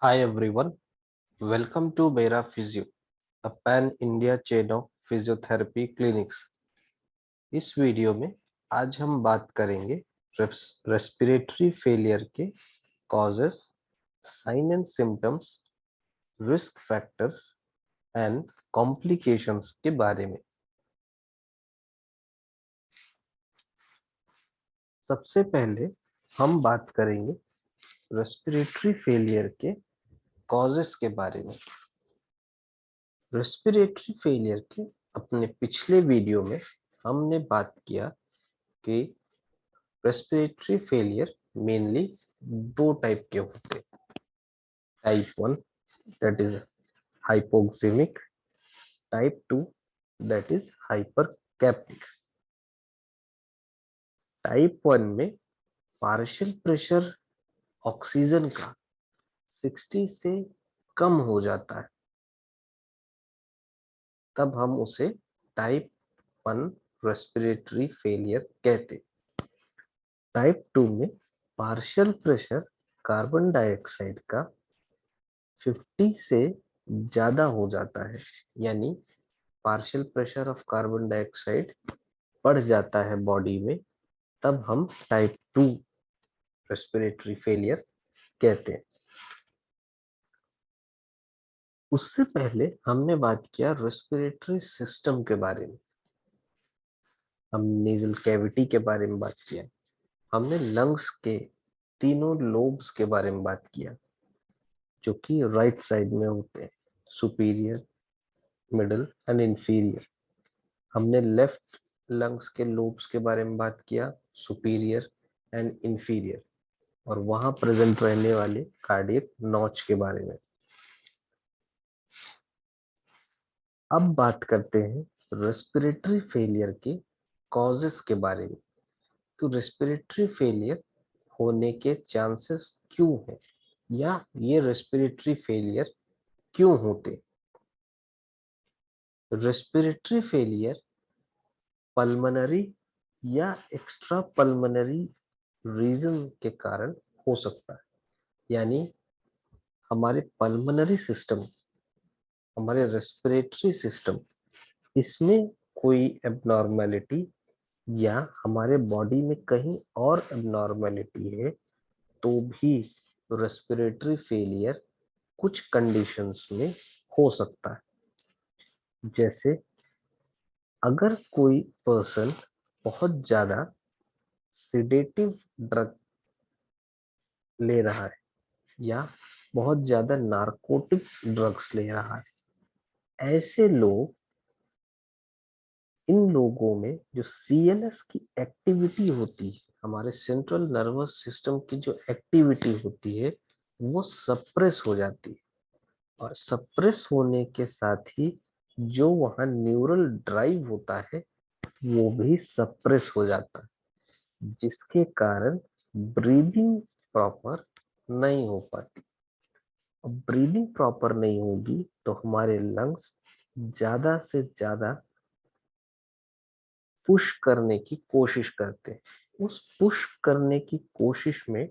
Hi everyone, welcome to Mera Physio, a pan-India chain of physiotherapy clinics. इस video में आज हम बात करेंगे रेस्पिरेटरी फेलियर के causes, sign and symptoms, risk factors and complications के बारे में। सबसे पहले हम बात करेंगे रेस्पिरेटरी फेलियर के कॉजेस के बारे में। रेस्पिरेटरी फेलियर के अपने पिछले वीडियो में हमने बात किया कि रेस्पिरेटरी फेलियर मेनली दो टाइप के होते हैं। Type 1 that is hypoxemic, type 2 that is hypercapnic. Type 1 में पार्शियल प्रेशर ऑक्सीजन का 60 से कम हो जाता है, तब हम उसे टाइप 1 रेस्पिरेटरी फेलियर कहते। टाइप 2 में पार्शियल प्रेशर कार्बन डाइऑक्साइड का 50 से ज्यादा हो जाता है, यानी partial pressure of carbon dioxide बढ़ जाता है बॉडी में, तब हम टाइप 2 रेस्पिरेटरी फेलियर कहते हैं। उससे पहले हमने बात किया रेस्पिरेटरी सिस्टम के बारे में। हम नेजल कैविटी के बारे में बात किया, हमने लंग्स के तीनों लोब्स के बारे में बात किया जो कि राइट साइड में होते हैं, सुपीरियर, मिडल एंड इंफीरियर। हमने लेफ्ट लंग्स के लोब्स के बारे में बात किया, सुपीरियर एंड इंफीरियर, और वहां प्रेजेंट रहने वाले कार्डियक नॉच के बारे में। अब बात करते हैं रेस्पिरेटरी फेलियर के कॉजेस के बारे में। तो रेस्पिरेटरी फेलियर होने के चांसेस क्यों हैं, या ये रेस्पिरेटरी फेलियर क्यों होते। रेस्पिरेटरी फेलियर पल्मोनरी या एक्स्ट्रा पल्मोनरी रीजन के कारण हो सकता है, यानी हमारे पल्मोनरी सिस्टम, हमारे रेस्पिरेटरी सिस्टम, इसमें कोई एबनॉर्मेलिटी या हमारे बॉडी में कहीं और एबनॉर्मेलिटी है तो भी रेस्पिरेटरी फेलियर कुछ कंडीशंस में हो सकता है। जैसे अगर कोई पर्सन बहुत ज्यादा सिडेटिव ड्रग ले रहा है या बहुत ज्यादा नार्कोटिक ड्रग्स ले रहा है, ऐसे लोग, इन लोगों में जो सीएनएस की एक्टिविटी होती है, हमारे सेंट्रल नर्वस सिस्टम की जो एक्टिविटी होती है, वो सप्रेस हो जाती है। और सप्रेस होने के साथ ही जो वहाँ न्यूरल ड्राइव होता है वो भी सप्रेस हो जाता है, जिसके कारण ब्रीदिंग प्रॉपर नहीं हो पाती। अब ब्रीदिंग प्रॉपर नहीं होगी तो हमारे लंग्स ज्यादा से ज्यादा पुश करने की कोशिश करते हैं। उस पुश करने की कोशिश में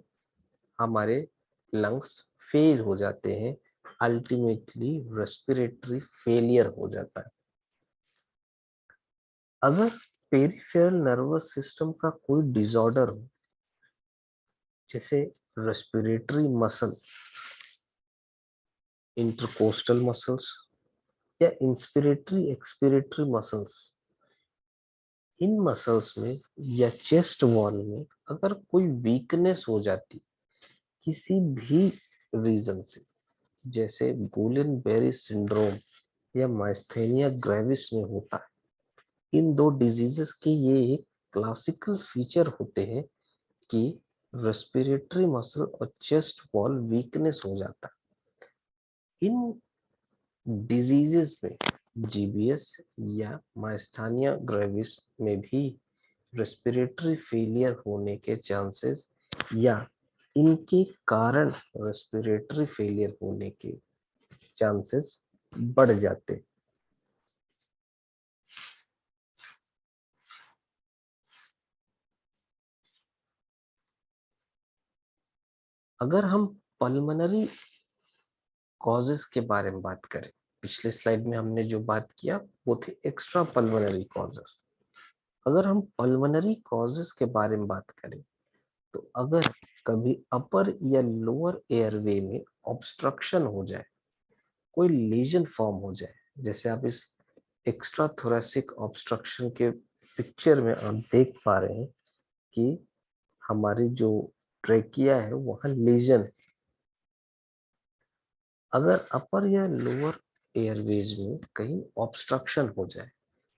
हमारे लंग्स फेल हो जाते हैं, अल्टीमेटली रेस्पिरेटरी फेलियर हो जाता है। अगर पेरिफेरल नर्वस सिस्टम का कोई डिसऑर्डर हो, जैसे रेस्पिरेटरी मसल, इंटरकोस्टल मसल्स या इंस्पिरेटरी एक्सपिरेटरी मसल्स, इन मसल्स में या चेस्ट वॉल में अगर कोई वीकनेस हो जाती किसी भी रीजन से, जैसे गुलेन बेरी सिंड्रोम या माइस्थेनिया ग्रेविस में होता है, इन दो डिजीजेस के ये एक क्लासिकल फीचर होते हैं कि रेस्पिरेटरी मसल और चेस्ट वॉल वीकनेस हो जाता है। इन डिजीजेस में, जीबीएस या माइस्थेनिया ग्रेविस में भी रेस्पिरेटरी फेलियर होने के चांसेस या इनके कारण रेस्पिरेटरी फेलियर होने के चांसेस बढ़ जाते। अगर हम पल्मोनरी कॉजेस के बारे में बात करें, पिछले स्लाइड में हमने जो बात किया वो थे एक्स्ट्रा पल्मोनरी कॉजेस। अगर हम पल्मोनरी कॉजेस के बारे में बात करें, तो अगर कभी अपर या लोअर एयरवे में ऑब्स्ट्रक्शन हो जाए, कोई लीजन फॉर्म हो जाए, जैसे आप इस एक्स्ट्रा थोरेसिक ऑब्स्ट्रक्शन के पिक्चर में आप देख पा रहे हैं कि हमारी जो ट्रेकिया है वहां लीजन है। अगर अपर या लोअर एयरवेज में कहीं ऑब्स्ट्रक्शन हो जाए,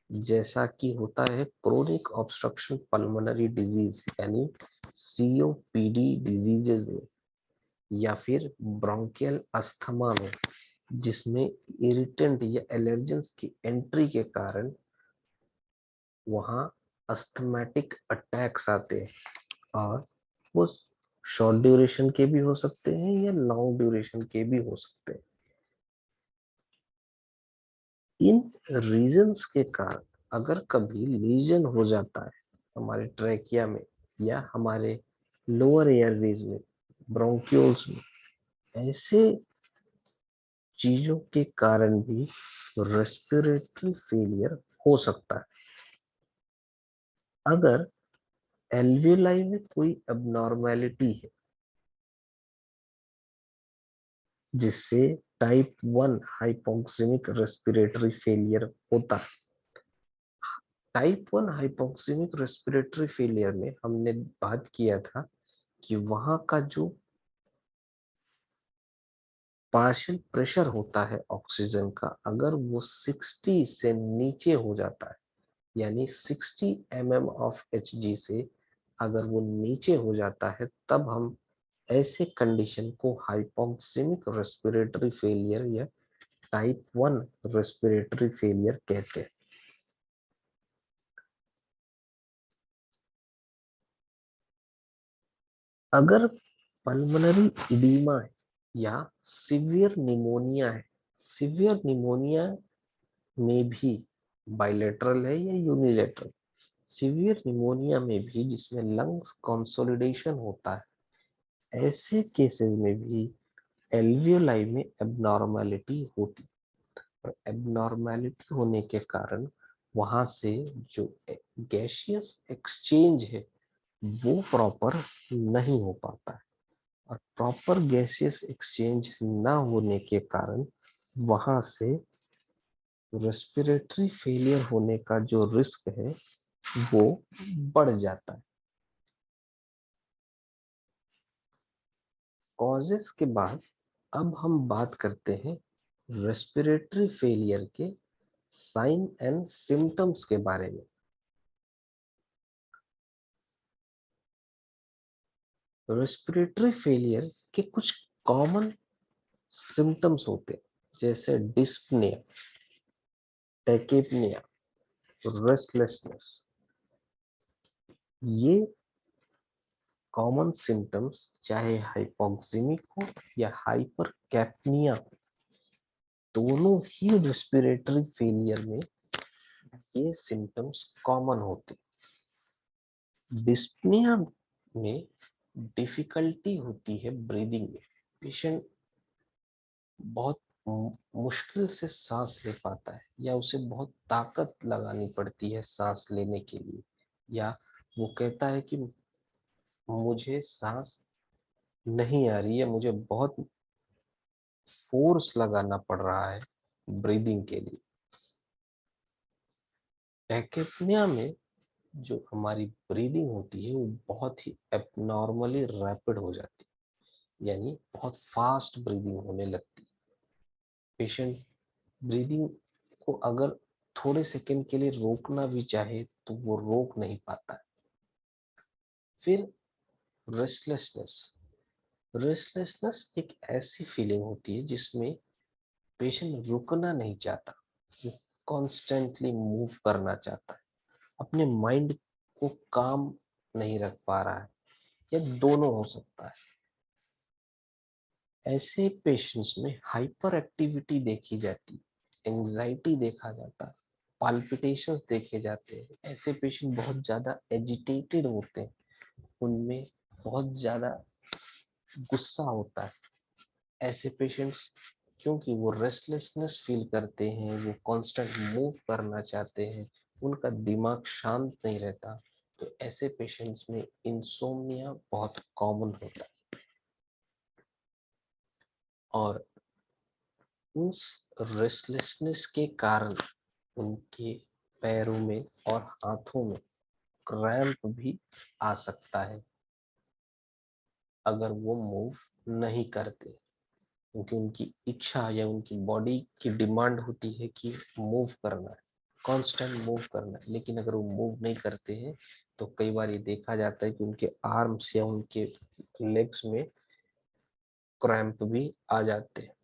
जैसा कि होता है क्रोनिक ऑब्स्ट्रक्शन पल्मोनरी डिजीज यानी सीओपीडी डिजीजेज में, या फिर ब्रोंकियल अस्थमा में, जिसमें इरिटेंट या एलर्जेंस की एंट्री के कारण वहां अस्थमेटिक अटैक्स आते हैं, और वो शॉर्ट ड्यूरेशन के भी हो सकते हैं या लॉन्ग ड्यूरेशन के भी हो सकते हैं। इन रीजंस के कारण अगर कभी लीजन हो जाता है हमारे ट्रैकिया में या हमारे लोअर एयरवेज में, ब्रोंक्यूल्स में, ऐसे चीजों के कारण भी रेस्पिरेटरी फेलियर हो सकता है। अगर एल्वियोलाई में कोई एबनॉर्मेलिटी है, जिससे टाइप 1 हाइपोक्सिमिक रेस्पिरेटरी फेलियर होता है। टाइप 1 हाइपोक्सिमिक रेस्पिरेटरी फेलियर में हमने बात किया था कि वहां का जो पार्शियल प्रेशर होता है ऑक्सीजन का, अगर वो 60 से नीचे हो जाता है, यानी 60 mm ऑफ Hg से अगर वो नीचे हो जाता है, तब हम ऐसे कंडीशन को हाइपोक्सिमिक रेस्पिरेटरी फेलियर या टाइप 1 रेस्पिरेटरी फेलियर कहते हैं। अगर पल्मोनरी इडीमा है या सीवियर निमोनिया है, सीवियर निमोनिया में भी बाइलेटरल है या यूनिलेटरल, सीवियर निमोनिया में भी जिसमें लंग्स कंसोलिडेशन होता है, ऐसे केसेस में भी एल्वियोलाई में एबनॉर्मेलिटी होती, और एबनॉर्मेलिटी होने के कारण वहां से जो गैसियस एक्सचेंज है वो प्रॉपर नहीं हो पाता है, और प्रॉपर गैसियस एक्सचेंज ना होने के कारण वहां से रेस्पिरेटरी फेलियर होने का जो रिस्क है वो बढ़ जाता है। कॉजेस के बाद अब हम बात करते हैं रेस्पिरेटरी फेलियर के साइन एंड सिम्टम्स के बारे में। रेस्पिरेटरी फेलियर के कुछ कॉमन सिम्टम्स होते हैं, जैसे डिस्पनिया, टैकेपनिया, रेस्टलेसनेस। ये कॉमन सिम्टम्स चाहे हाइपोक्सिमिक हो या हाइपर कैप्निया हो, दोनों ही रेस्पिरेटरी फेलियर में ये सिम्टम्स कॉमन होते। डिस्पनिया में डिफिकल्टी होती है ब्रीदिंग में, पेशेंट बहुत मुश्किल से सांस ले पाता है, या उसे बहुत ताकत लगानी पड़ती है सांस लेने के लिए, या वो कहता है कि मुझे सांस नहीं आ रही है, मुझे बहुत फोर्स लगाना पड़ रहा है ब्रीदिंग के लिए। टैकेप्निया में जो हमारी ब्रीदिंग होती है वो बहुत ही एबनॉर्मली रैपिड हो जाती है, यानी बहुत फास्ट ब्रीदिंग होने लगती है। पेशेंट ब्रीदिंग को अगर थोड़े सेकंड के लिए रोकना भी चाहे तो वो रोक नहीं पाता है। फिर रेस्टलेसनेस, रेस्टलेसनेस एक ऐसी फीलिंग होती है जिसमें पेशेंट रुकना नहीं चाहता, वो कॉन्स्टेंटली मूव करना चाहता है, अपने माइंड को काम नहीं रख पा रहा है, या दोनों हो सकता है। ऐसे पेशेंट्स में हाइपर एक्टिविटी देखी जाती, एंजाइटी देखा जाता, पाल्पिटेशंस देखे जाते हैं। ऐसे पेशेंट बहुत ज्यादा एजिटेटेड होते हैं, उनमें बहुत ज्यादा गुस्सा होता है। ऐसे पेशेंट्स क्योंकि वो रेस्टलेसनेस फील करते हैं, वो कांस्टेंट मूव करना चाहते हैं, उनका दिमाग शांत नहीं रहता। तो ऐसे पेशेंट्स में इंसोम्निया बहुत कॉमन होता है। और उस रेस्टलेसनेस के कारण उनके पैरों में और हाथों में क्रैम्प भी आ सकता है अगर वो मूव नहीं करते, क्योंकि उनकी इच्छा या उनकी बॉडी की डिमांड होती है कि मूव करना है, कांस्टेंट मूव करना है। लेकिन अगर वो मूव नहीं करते हैं तो कई बार ये देखा जाता है कि उनके आर्म्स या उनके लेग्स में क्रैम्प भी आ जाते हैं।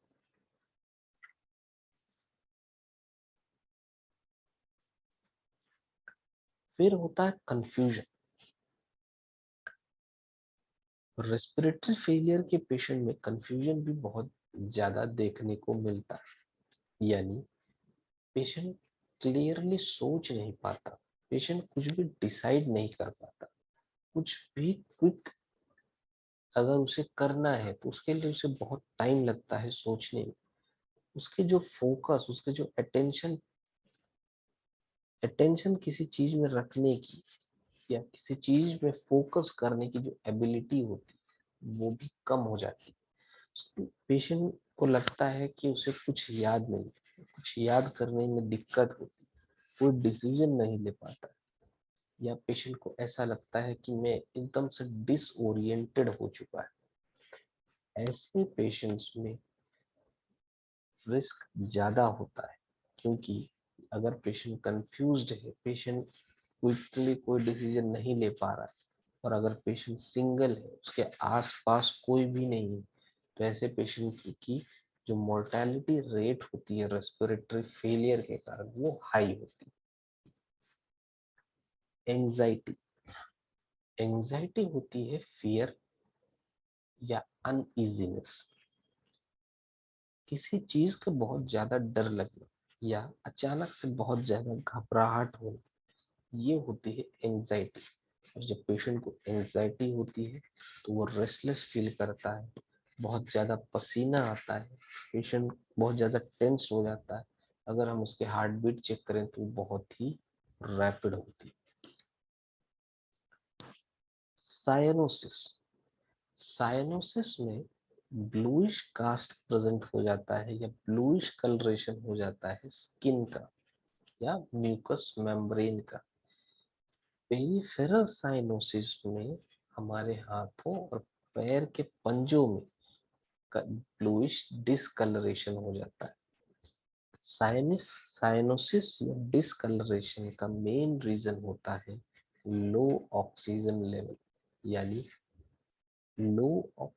फिर होता है कंफ्यूजन। रेस्पिरेटरी फेलियर के पेशेंट में कंफ्यूजन भी बहुत ज्यादा देखने को मिलता है। यानी पेशेंट क्लियरली सोच नहीं पाता, पेशेंट कुछ भी डिसाइड नहीं कर पाता, कुछ भी क्विक अगर उसे करना है तो उसके लिए उसे बहुत टाइम लगता है सोचने में। उसके जो फोकस, उसके जो अटेंशन अटेंशन किसी चीज में रखने की या किसी चीज में फोकस करने की जो एबिलिटी होती है वो भी कम हो जाती है। पेशेंट को लगता है कि उसे कुछ याद नहीं, कुछ याद करने में दिक्कत होती, कोई डिसीजन नहीं ले पाता, या पेशेंट को ऐसा लगता है कि मैं एकदम से डिसओरिएंटेड हो चुका है। ऐसे पेशेंट्स में रिस्क ज्यादा होता है, क्योंकि अगर पेशेंट कंफ्यूज्ड है, पेशेंट क्विकली कोई डिसीजन नहीं ले पा रहा है, और अगर पेशेंट सिंगल है, उसके आसपास कोई भी नहीं है, तो ऐसे पेशेंट की जो मोर्टेलिटी रेट होती है रेस्पिरेटरी फेलियर के कारण वो हाई होती है। एंजाइटी, एंजाइटी होती है फियर या अनइजीनेस, किसी चीज का बहुत ज्यादा डर लगना या अचानक से बहुत ज्यादा घबराहट होना, ये होती है एंजाइटी। और जब पेशेंट को एंजाइटी होती है तो वो रेस्टलेस फील करता है, बहुत ज्यादा पसीना आता है, पेशेंट बहुत ज्यादा टेंस हो जाता है। अगर हम उसके हार्ट बीट चेक करें तो बहुत ही रैपिड होती है। साइनोसिस, साइनोसिस में ब्लूइश कास्ट प्रेजेंट हो जाता है या ब्लूइश कलरेशन हो जाता है स्किन का या म्यूकस मेम्ब्रेन का। पेरिफेरल साइनोसिस में हमारे हाथों और पैर के पंजों में ब्लूइश डिसकलरेशन हो जाता है। साइनोसिस या डिसकलरेशन का मेन रीजन होता है लो ऑक्सीजन लेवल, यानी लो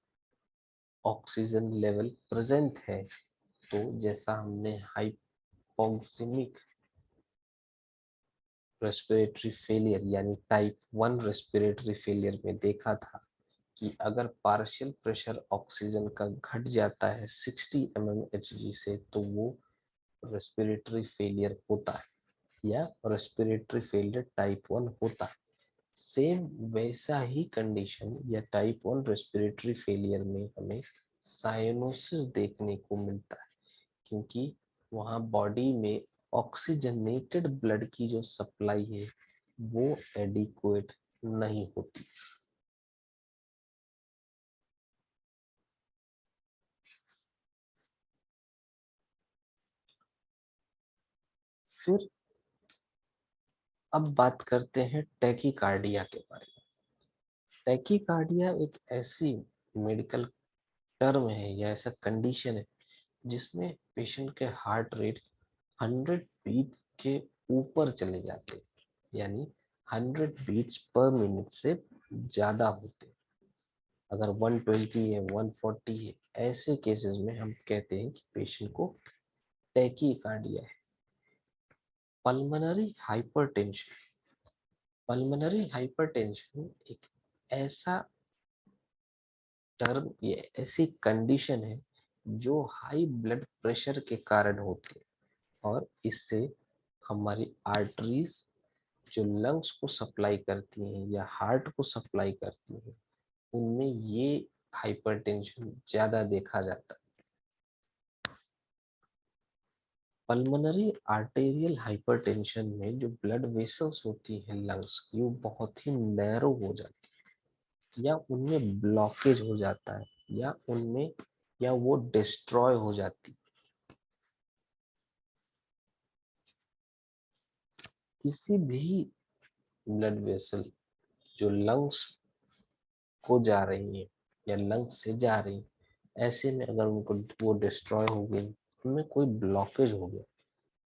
ऑक्सीजन लेवल प्रेजेंट है। तो जैसा हमने हाइपोक्सिमिक रेस्पिरेटरी फेलियर यानी टाइप 1 रेस्पिरेटरी फेलियर में देखा था कि अगर पार्शियल प्रेशर ऑक्सीजन का घट जाता है 60 mmHg से तो वो रेस्पिरेटरी फेलियर होता है या रेस्पिरेटरी फेलियर टाइप 1 होता है। सेम वैसा ही कंडीशन या टाइप 1 रेस्पिरेटरी फेलियर में हमें साइनोसिस देखने को मिलता है, क्योंकि वहाँ बॉडी में ऑक्सीजनेटेड ब्लड की जो सप्लाई है वो एडिक्वेट नहीं होती। फिर अब बात करते हैं टैकीकार्डिया के बारे में। टैकीकार्डिया एक ऐसी मेडिकल टर्म है या ऐसा कंडीशन है जिसमें पेशेंट के हार्ट रेट 100 बीट के ऊपर चले जाते हैं, यानी 100 बीट्स पर मिनट से ज्यादा होते हैं। अगर 120 है, 140 है, ऐसे केसेस में हम कहते हैं कि पेशेंट को टैकीकार्डिया है। पल्मोनरी हाइपरटेंशन, पल्मोनरी हाइपरटेंशन एक ऐसा टर्म, ये ऐसी कंडीशन है जो हाई ब्लड प्रेशर के कारण होती है, और इससे हमारी आर्टरीज जो लंग्स को सप्लाई करती हैं या हार्ट को सप्लाई करती हैं उनमें ये हाइपरटेंशन ज्यादा देखा जाता है। पल्मोनरी आर्टेरियल हाइपरटेंशन में जो ब्लड वेसल्स होती हैं लंग्स की, वो बहुत ही नैरो हो जाती है, या उनमें ब्लॉकेज हो जाता है, या उनमें या वो डिस्ट्रॉय हो जाती है। किसी भी ब्लड वेसल जो लंग्स को जा रही है या लंग्स से जा रही है, ऐसे में अगर उनको वो डिस्ट्रॉय हो गई, उनमें कोई ब्लॉकेज हो गया,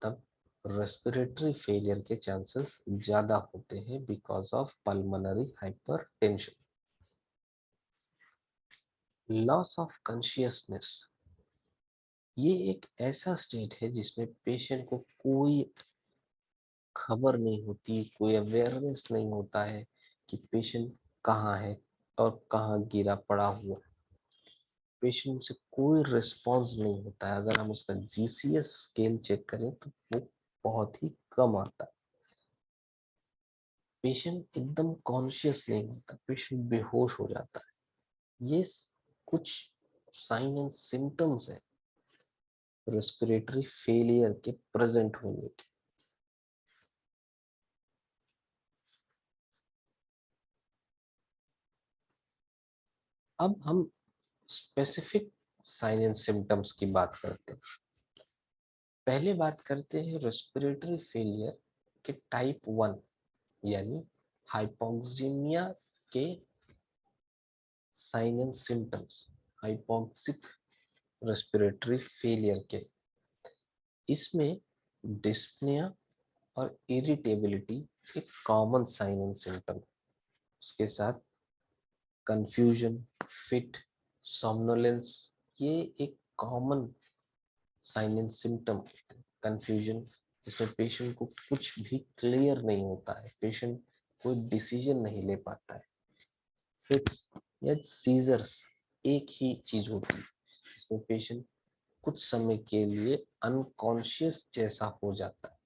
तब रेस्पिरेटरी फेलियर के चांसेस ज्यादा होते हैं because of pulmonary hypertension. Loss of consciousness, ये एक ऐसा स्टेट है जिसमें पेशेंट को कोई खबर नहीं होती, कोई अवेयरनेस नहीं होता है कि पेशेंट कहाँ है और कहाँ गिरा पड़ा हुआ है। पेशेंट से कोई रिस्पॉन्स नहीं होता है। अगर हम उसका जीसीएस स्केल चेक करें तो वो बहुत ही कम आता है। पेशेंट एकदम कॉन्शियस नहीं होता, पेशेंट बेहोश हो जाता है। ये कुछ साइन एंड सिम्टम्स है रेस्पिरेटरी फेलियर के प्रेजेंट होने के। अब हम स्पेसिफिक साइन एंड सिम्टम्स की बात करते हैं। पहले बात करते हैं रेस्पिरेटरी फेलियर के टाइप 1 यानी हाइपोक्सीमिया के sign and symptoms. Hypoxic respiratory failure के, इसमें डिस्पनिया और इरिटेबिलिटी एक कॉमन साइन एंड सिम्टम। उसके साथ कंफ्यूजन, फिट, सोमनोलेंस, ये एक common sign and symptom. Confusion, जिसमें पेशेंट को कुछ भी क्लियर नहीं होता है, पेशेंट कोई डिसीजन नहीं ले पाता है। फिट्स या सीजर्स एक ही चीज होती है, जिसमें पेशेंट कुछ समय के लिए अनकॉन्शियस जैसा हो जाता है।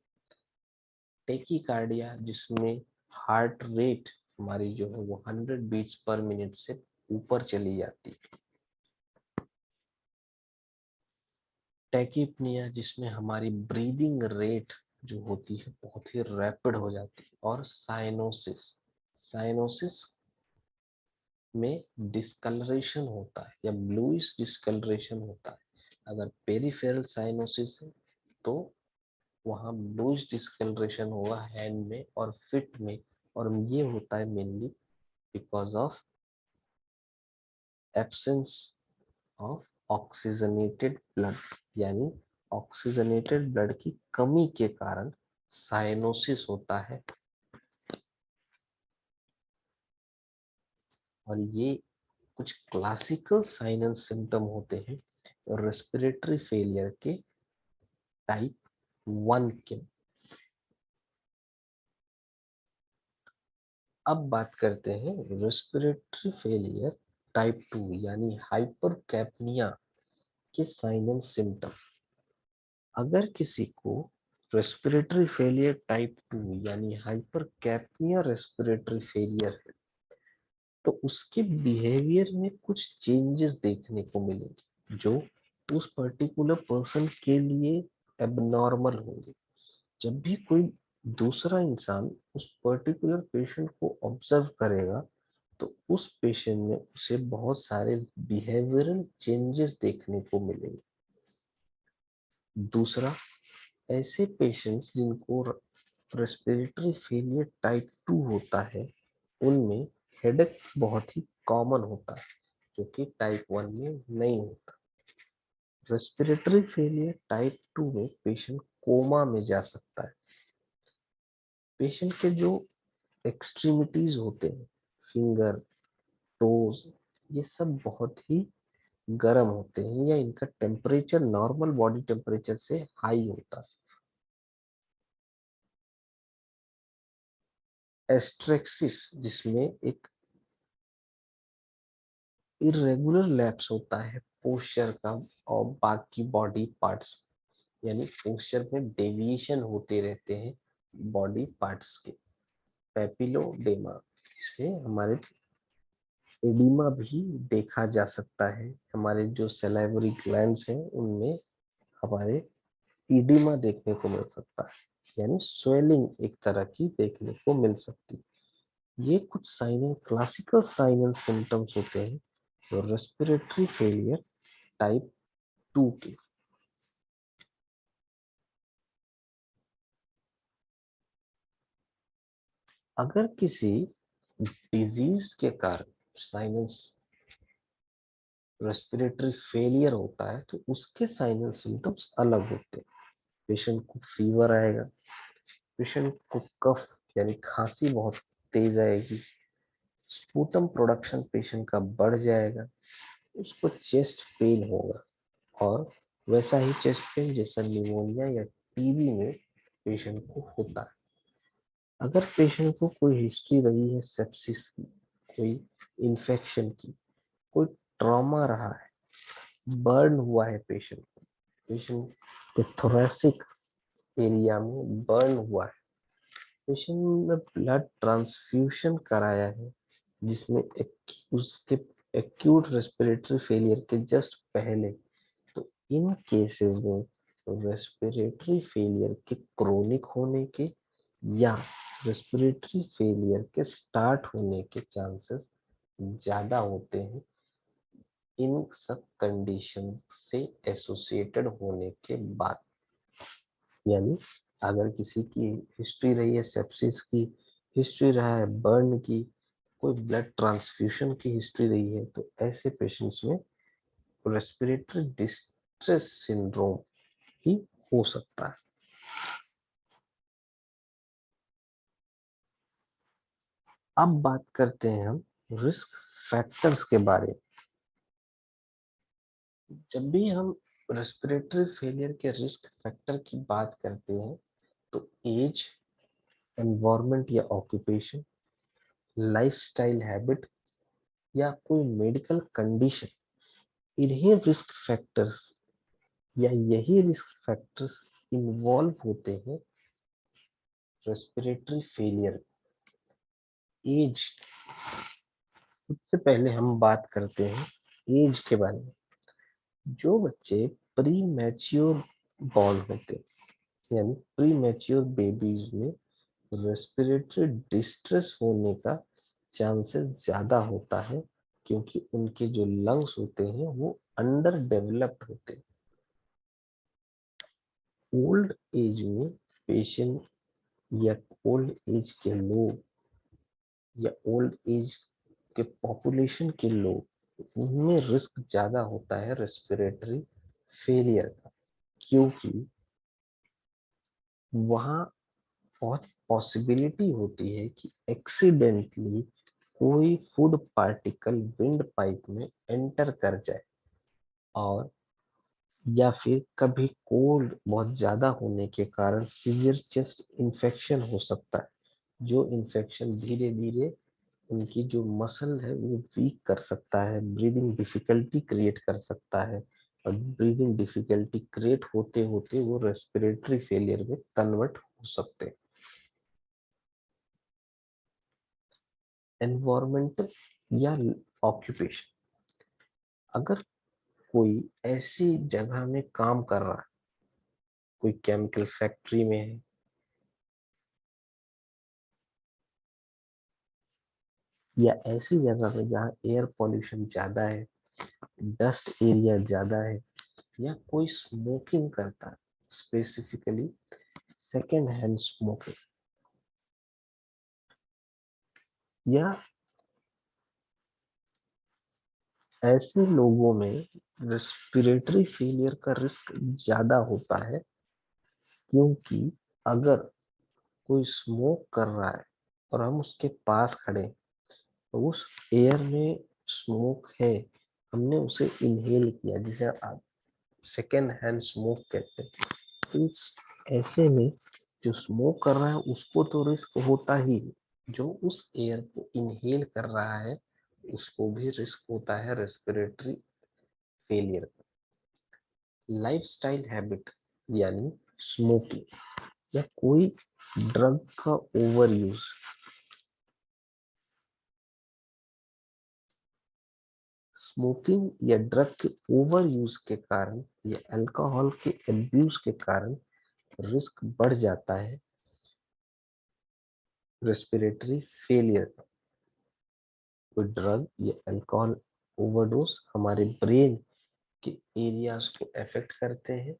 टेकीकार्डिया, जिसमें हार्ट रेट हमारी जो है वो 100 बीट्स पर मिनट से ऊपर चली जाती है। टैकीपनिया, जिसमें हमारी ब्रीदिंग रेट जो होती है बहुत ही रैपिड हो जाती है। और साइनोसिस, साइनोसिस में डिस्कलरेशन होता है या ब्लूइश डिस्कलरेशन होता है। अगर पेरिफेरल साइनोसिस है तो वहाँ ब्लूइश डिस्कलरेशन होगा हैंड में और फिट में, और ये होता है mainly because of absence of oxygenated blood, यानी ऑक्सीजनेटेड ब्लड की कमी के कारण साइनोसिस होता है। और ये कुछ क्लासिकल साइन एंड सिम्टम होते हैं रेस्पिरेटरी फेलियर के टाइप 1 के। अब बात करते हैं रेस्पिरेटरी फेलियर टाइप 2 यानी हाइपरकैप्निया के साइन एंड सिम्टम। अगर किसी को रेस्पिरेटरी फेलियर टाइप 2 यानी हाइपरकैप्निया रेस्पिरेटरी फेलियर है, तो उसके बिहेवियर में कुछ चेंजेस देखने को मिलेंगे जो उस पर्टिकुलर पर्सन के लिए एबनॉर्मल होंगे। जब भी कोई दूसरा इंसान उस पर्टिकुलर पेशेंट को ऑब्जर्व करेगा, तो उस पेशेंट में उसे बहुत सारे बिहेवियरल चेंजेस देखने को मिलेंगे। दूसरा, ऐसे पेशेंट्स जिनको रेस्पिरेटरी फेलियर टाइप 2 होता है, उनमें हेडेक बहुत ही कॉमन होता है, जो कि टाइप 1 में नहीं होता। रेस्पिरेटरी फेलियर टाइप 2 में पेशेंट कोमा में जा सकता है। पेशेंट के जो एक्सट्रीमिटीज होते हैं, फिंगर, टोज, ये सब बहुत ही गर्म होते हैं या इनका टेम्परेचर नॉर्मल बॉडी टेम्परेचर से हाई होता है। एस्ट्रेक्सिस, जिसमें एक इरेगुलर लैप्स होता है पोस्चर का और बाकी बॉडी पार्ट्स, यानी पोस्चर में डेविएशन होते रहते हैं बॉडी पार्ट्स के। पेपिलोडेमा, जिसमें हमारे एडिमा भी देखा जा सकता है। हमारे जो सैलिवरी ग्लैंड्स हैं उनमें हमारे इडिमा देखने को मिल सकता है, यानी स्वेलिंग एक तरह की देखने को मिल सकती है। ये कुछ sign and classical sign and symptoms होते हैं तो रेस्पिरेटरी फेलियर टाइप 2 के। अगर किसी डिजीज के कारण साइनस रेस्पिरेटरी फेलियर होता है तो उसके साइन एंड सिम्टम्स अलग होते हैं। पेशेंट को फीवर आएगा, पेशेंट को कफ यानी खांसी बहुत तेज आएगी, स्पूटम प्रोडक्शन पेशेंट का बढ़ जाएगा, उसको चेस्ट पेन होगा, और वैसा ही चेस्ट पेन जैसा निमोनिया या टीबी में पेशेंट को होता है। अगर पेशेंट को कोई हिस्ट्री रही है सेप्सिस की, कोई इन्फेक्शन की, कोई ट्रॉमा रहा है, बर्न हुआ है पेशेंट को, पेशेंट के थोरेसिक एरिया में बर्न हुआ है, पेशेंट ने ब्लड ट्रांसफ्यूजन कराया है जिसमें उसके एक्यूट रेस्पिरेटरी फेलियर के जस्ट पहले, तो इन केसेस में रेस्पिरेटरी फेलियर के क्रोनिक होने के या रेस्पिरेटरी फेलियर के स्टार्ट होने के चांसेस ज्यादा होते हैं इन सब कंडीशन से एसोसिएटेड होने के बाद। यानी अगर किसी की हिस्ट्री रही है सेप्सिस की, हिस्ट्री रहा है बर्न की, कोई ब्लड ट्रांसफ्यूजन की हिस्ट्री रही है, तो ऐसे पेशेंट्स में रेस्पिरेटरी डिस्ट्रेस सिंड्रोम ही हो सकता है। अब बात करते हैं हम रिस्क फैक्टर्स के बारे में। जब भी हम रेस्पिरेटरी फेलियर के रिस्क फैक्टर की बात करते हैं तो एज, एनवायरनमेंट या ऑक्यूपेशन, लाइफस्टाइल हैबिट या कोई मेडिकल कंडीशन, इन्हीं रिस्क फैक्टर्स या यही रिस्क फैक्टर्स इन्वॉल्व होते हैं रेस्पिरेटरी फेलियर। एज, सबसे पहले हम बात करते हैं एज के बारे में। जो बच्चे प्री मैच्योर बॉर्न होते हैं यानी प्री मैच्योर बेबीज में रेस्पिरेटरी डिस्ट्रेस होने का चांसेस ज्यादा होता है क्योंकि उनके जो लंग्स होते हैं वो अंडर डेवलप्ड होते हैं। ओल्ड एज में पेशेंट या ओल्ड एज के लोग या ओल्ड एज के पॉपुलेशन के लोग, उनमें रिस्क ज्यादा होता है रेस्पिरेटरी फेलियर का, क्योंकि वहाँ बहुत पॉसिबिलिटी होती है कि एक्सीडेंटली कोई फूड पार्टिकल विंड पाइप में एंटर कर जाए, और या फिर कभी कोल्ड बहुत ज्यादा होने के कारण सीवियर चेस्ट इन्फेक्शन हो सकता है, जो इन्फेक्शन धीरे धीरे उनकी जो मसल है वो वीक कर सकता है, ब्रीदिंग डिफिकल्टी क्रिएट कर सकता है, और ब्रीदिंग डिफिकल्टी क्रिएट होते होते वो रेस्पिरेटरी फेलियर में कन्वर्ट हो सकते हैं। एनवायरमेंटल या ऑक्यूपेशन, अगर कोई ऐसी जगह में काम कर रहा है, कोई केमिकल फैक्ट्री में है, या ऐसी जगह में जहाँ एयर पॉल्यूशन ज्यादा है, डस्ट एरिया ज्यादा है, या कोई स्मोकिंग करता है, स्पेसिफिकली सेकेंड हैंड स्मोकिंग, या ऐसे लोगों में रेस्पिरेटरी फेलियर का रिस्क ज्यादा होता है, क्योंकि अगर कोई स्मोक कर रहा है और हम उसके पास खड़े हैं, तो उस एयर में स्मोक है, हमने उसे इनहेल किया जिसे आप सेकेंड हैंड स्मोक कहते हैं। तो ऐसे में जो स्मोक कर रहा है उसको तो रिस्क होता ही, जो उस एयर को इनहेल कर रहा है उसको भी रिस्क होता है रेस्पिरेटरी फेलियर। लाइफस्टाइल हैबिट यानी स्मोकिंग या कोई ड्रग का ओवर यूज, स्मोकिंग या ड्रग के ओवर यूज के कारण या अल्कोहल के एब्यूज के कारण रिस्क बढ़ जाता है रेस्पिरेटरी फेलियर का। कोई ड्रग या अल्कोहल ओवरडोज हमारे ब्रेन के एरियाज को अफेक्ट करते हैं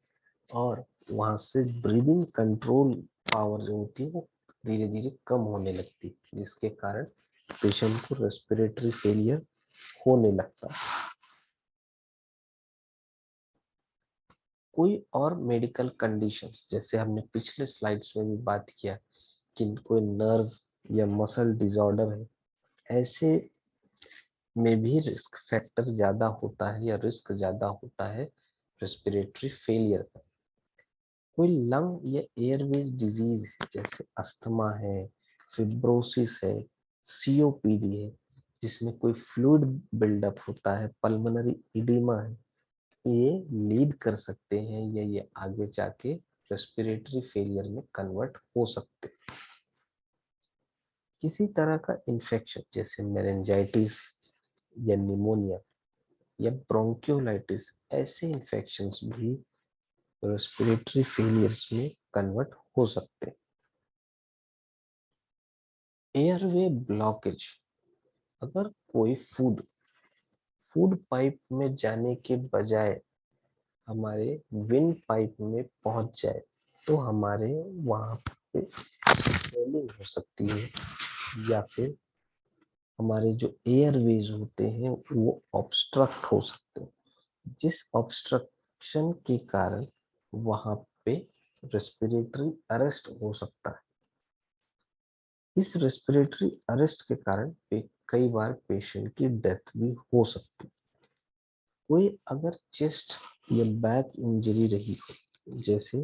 और वहां से ब्रीदिंग कंट्रोल पावर जो होती है वो धीरे धीरे कम होने लगती है, जिसके कारण पेशेंट को रेस्पिरेटरी फेलियर होने लगता है। कोई और मेडिकल कंडीशंस, जैसे हमने पिछले स्लाइड्स में भी बात किया कि कोई नर्व या मसल डिसऑर्डर है, ऐसे में भी रिस्क फैक्टर ज्यादा होता है या रिस्क ज्यादा होता है रेस्पिरेटरी फेलियर का। कोई लंग या एयरवेज डिजीज है, जैसे अस्थमा है, फिब्रोसिस है, सीओपीडी है, जिसमें कोई फ्लूइड बिल्डअप होता है, पल्मोनरी इडिमा है, ये लीड कर सकते हैं या ये आगे जाके रेस्पिरेटरी फेलियर में कन्वर्ट हो सकते हैं। किसी तरह का इन्फेक्शन जैसे मेनिंजाइटिस या निमोनिया या ब्रोंकियोलाइटिस, ऐसे इन्फेक्शंस भी रेस्पिरेटरी फेलियर्स में कन्वर्ट हो सकते हैं। एयरवे ब्लॉकेज, अगर कोई फूड फूड पाइप में जाने के बजाय हमारे विंड पाइप में पहुंच जाए तो हमारे वहां पे स्वेलिंग हो सकती है या फिर हमारे जो एयरवेज होते हैं वो ऑब्स्ट्रक्ट हो सकते हैं, जिस ऑब्स्ट्रक्शन के कारण वहां पे रेस्पिरेटरी अरेस्ट हो सकता है। इस रेस्पिरेटरी अरेस्ट के कारण कई बार पेशेंट की डेथ भी हो सकती है। कोई अगर चेस्ट या बैक इंजरी रही हो, जैसे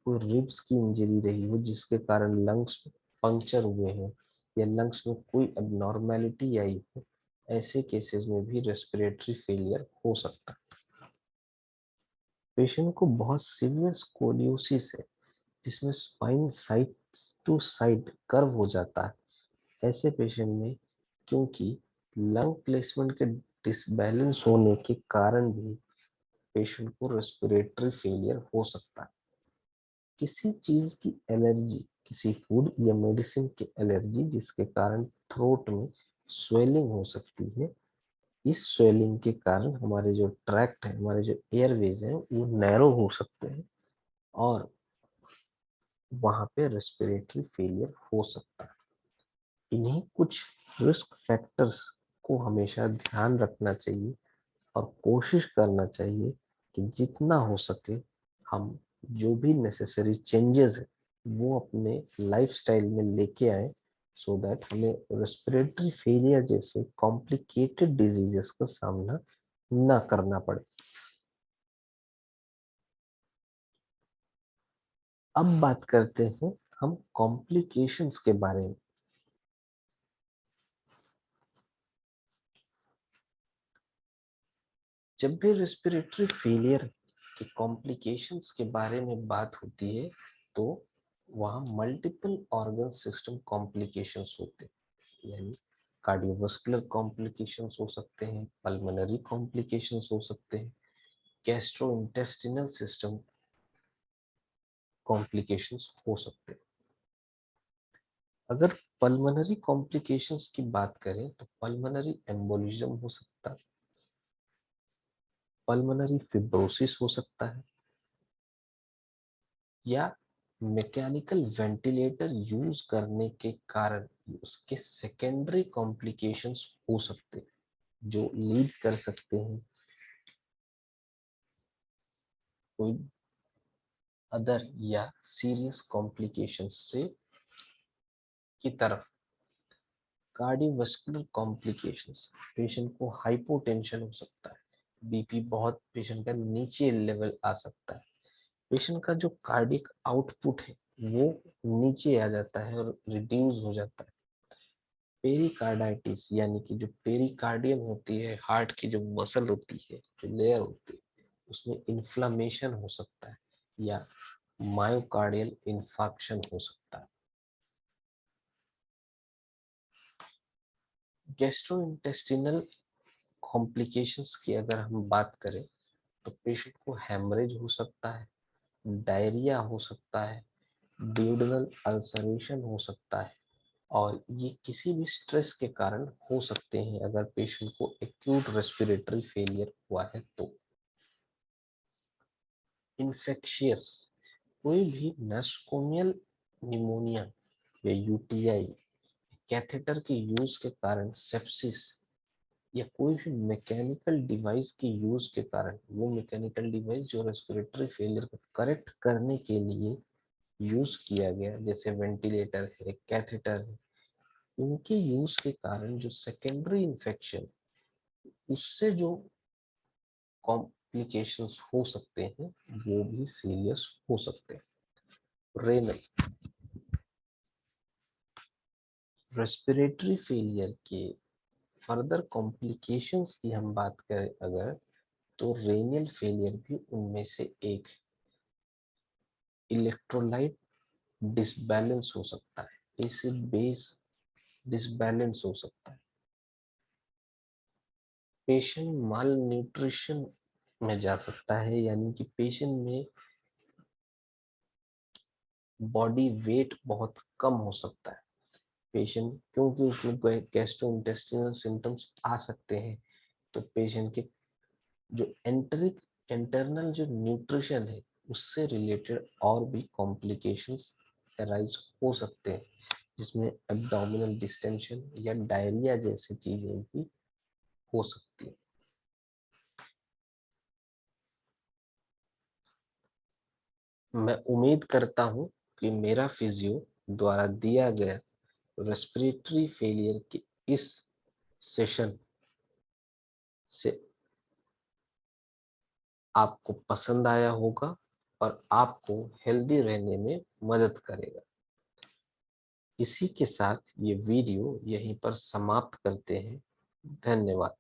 कोई रिब्स की इंजरी रही हो जिसके कारण लंग्स पंक्चर हुए हैं या लंग्स में कोई अबनॉर्मेलिटी आई हो, ऐसे केसेस में भी रेस्पिरेटरी फेलियर हो सकता है। पेशेंट को बहुत सीवियर स्कोलियोसिस है, जिसमें spine side to side curve हो जाता है। ऐसे पेशेंट में क्योंकि लंग प्लेसमेंट के डिसबैलेंस होने के कारण भी पेशेंट को रेस्पिरेटरी फेलियर हो सकता है। किसी चीज की एलर्जी, किसी फूड या मेडिसिन की एलर्जी जिसके कारण थ्रोट में स्वेलिंग हो सकती है। इस स्वेलिंग के कारण हमारे जो ट्रैक्ट है, हमारे जो एयरवेज हैं वो नैरो हो सकते हैं और वहां पे रेस्पिरेटरी फेलियर हो सकता है। इन्हीं कुछ रिस्क फैक्टर्स को हमेशा ध्यान रखना चाहिए और कोशिश करना चाहिए कि जितना हो सके हम जो भी नेसेसरी चेंजेस है वो अपने लाइफस्टाइल में लेके आए, सो दैट हमें रेस्पिरेटरी फेलियर जैसे कॉम्प्लिकेटेड डिजीजेस का सामना ना करना पड़े। अब बात करते हैं हम कॉम्प्लिकेशंस के बारे में। जब भी रेस्पिरेटरी फेलियर के कॉम्प्लिकेशंस के बारे में बात होती है तो वहाँ मल्टीपल ऑर्गन सिस्टम कॉम्प्लिकेशंस होते हैं, यानी कार्डियोवास्कुलर कॉम्प्लिकेशंस हो सकते हैं, पल्मोनरी कॉम्प्लिकेशंस हो सकते हैं, गैस्ट्रोइंटेस्टिनल सिस्टम कॉम्प्लिकेशंस हो सकते हैं। अगर पल्मोनरी कॉम्प्लिकेशंस की बात करें तो पल्मोनरी एम्बोलिज्म हो सकता है, पल्मोनरी फिब्रोसिस हो सकता है, या मैकेनिकल वेंटिलेटर यूज करने के कारण उसके सेकेंडरी कॉम्प्लिकेशंस हो सकते हैं जो लीड कर सकते हैं कोई अदर या सीरियस कॉम्प्लिकेशंस से की तरफ। कार्डियोवास्कुलर कॉम्प्लिकेशंस, पेशेंट को हाइपोटेंशन हो सकता है, बीपी बहुत पेशेंट का नीचे लेवल आ सकता है, पेशेंट का जो कार्डियक आउटपुट है वो नीचे आ जाता है और रिड्यूस हो जाता है। पेरिकार्डाइटिस, यानी कि जो पेरिकार्डियम होती है, हार्ट की जो मसल होती है, जो लेयर होती है, उसमें इन्फ्लामेशन हो सकता है या मायोकार्डियल इन्फार्क्शन हो सकता है। गैस्ट्रोइंटेस्टिनल कॉम्प्लिकेशंस की अगर हम बात करें तो पेशेंट को हेमरेज हो सकता है, डायरिया हो सकता है, ड्यूडेनल अल्सरेशन हो सकता है, और ये किसी भी स्ट्रेस के कारण हो सकते हैं अगर पेशेंट को एक्यूट रेस्पिरेटरी फेलियर हुआ है तो। इन्फेक्शियस, कोई भी नसोकोमियल निमोनिया या यूटीआई, कैथेटर के यूज के कारण सेप्सिस, या कोई भी मैकेनिकल डिवाइस के यूज के कारण, वो मैकेनिकल डिवाइस जो रेस्पिरेटरी फेलियर को करेक्ट करने के लिए यूज किया गया, जैसे वेंटिलेटर है, कैथेटर है, इनके यूज के कारण जो सेकेंडरी इन्फेक्शन, उससे जो कॉम्प्लिकेशंस हो सकते हैं वो भी सीरियस हो सकते हैं। रेनल, रेस्पिरेटरी फेलियर के फर्दर कॉम्प्लिकेशंस की हम बात करें अगर, तो रेनियल फेलियर भी उनमें से एक। इलेक्ट्रोलाइट डिसबैलेंस हो सकता है, एसिड बेस डिसबैलेंस हो सकता है, पेशेंट माल न्यूट्रिशन में जा सकता है, यानी कि पेशेंट में बॉडी वेट बहुत कम हो सकता है पेशेंट, क्योंकि उसमें गैस्ट्रोइंटेस्टिनल सिम्टम्स आ सकते हैं, तो पेशेंट के जो इंटरनल जो न्यूट्रिशन है उससे रिलेटेड और भी कॉम्प्लिकेशंस अराइज हो सकते हैं, जिसमें एब्डोमिनल डिस्टेंशन या डायरिया जैसी चीजें भी हो सकती है। मैं उम्मीद करता हूं कि मेरा फिजियो द्वारा दिया गया रेस्पिरेटरी फेलियर के इस सेशन से आपको पसंद आया होगा और आपको हेल्दी रहने में मदद करेगा। इसी के साथ ये वीडियो यहीं पर समाप्त करते हैं। धन्यवाद।